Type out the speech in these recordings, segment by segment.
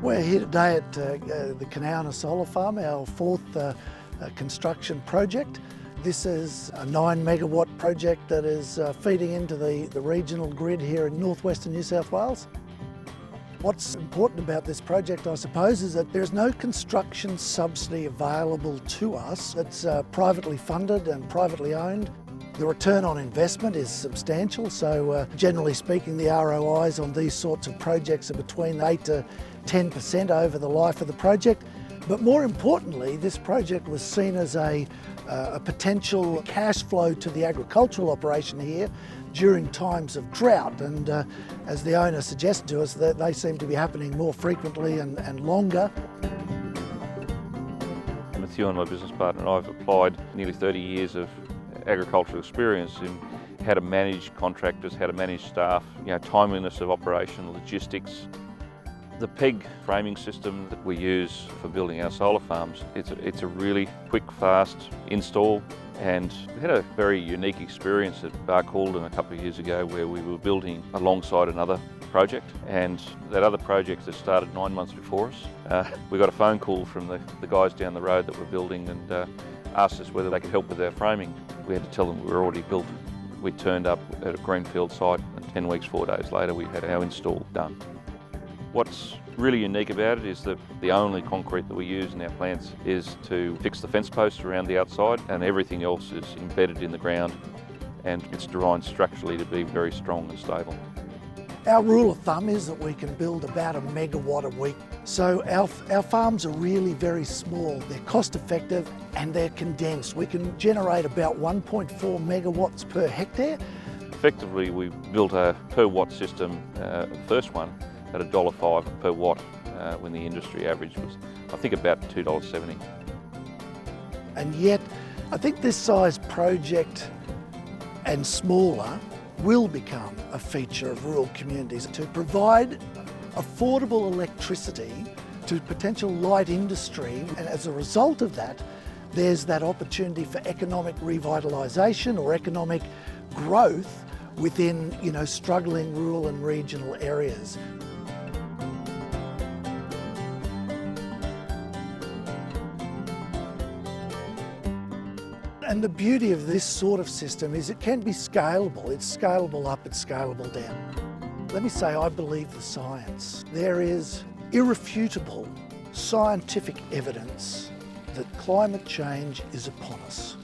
We're here today at the Kanowna solar farm, our fourth construction project. This is a 9 megawatt project that is feeding into the regional grid here in northwestern New South Wales. What's important about this project, I suppose, is that there's no construction subsidy available to us. It's privately funded and privately owned. The return on investment is substantial, so generally speaking, the ROIs on these sorts of projects are between 8 to 10% over the life of the project. But more importantly, this project was seen as a potential cash flow to the agricultural operation here during times of drought. And as the owner suggested to us, that they seem to be happening more frequently and longer. Matthew and my business partner and I have applied nearly 30 years of agricultural experience in how to manage contractors, how to manage staff, timeliness of operation, logistics. The PEG framing system that we use for building our solar farms, it's a really quick, fast install, and we had a very unique experience at Barcaldine a couple of years ago where we were building alongside another project, and that other project that started 9 months before us. We got a phone call from the guys down the road that were building and asked us whether they could help with our framing. We had to tell them we were already built. We turned up at a greenfield site and 10 weeks, 4 days later we had our install done. What's really unique about it is that the only concrete that we use in our plants is to fix the fence posts around the outside, and everything else is embedded in the ground, and it's designed structurally to be very strong and stable. Our rule of thumb is that we can build about 1 megawatt a week. So our farms are really very small. They're cost effective and they're condensed. We can generate about 1.4 megawatts per hectare. Effectively, we built a per watt system, the first one, at $1.05 per watt, when the industry average was, I think, about $2.70. And yet, I think this size project and smaller will become a feature of rural communities to provide affordable electricity to potential light industry. And as a result of that, there's that opportunity for economic revitalisation or economic growth within, struggling rural and regional areas. And the beauty of this sort of system is it can be scalable. It's scalable up, it's scalable down. Let me say, I believe the science. There is irrefutable scientific evidence that climate change is upon us.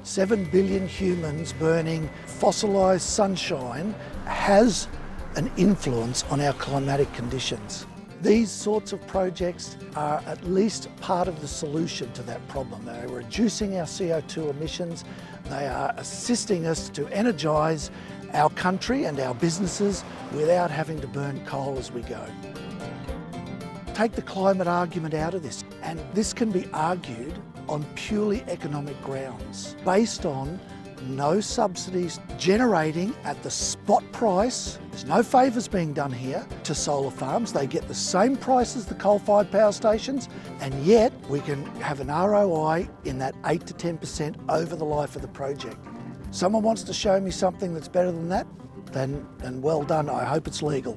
7 billion humans burning fossilised sunshine has an influence on our climatic conditions. These sorts of projects are at least part of the solution to that problem. They are reducing our CO2 emissions. They are assisting us to energise our country and our businesses without having to burn coal as we go. Take the climate argument out of this, and this can be argued on purely economic grounds, based on no subsidies, generating at the spot price. There's no favours being done here to solar farms. They get the same price as the coal-fired power stations, and yet we can have an ROI in that 8 to 10% over the life of the project. Someone wants to show me something that's better than that, then well done. I hope it's legal.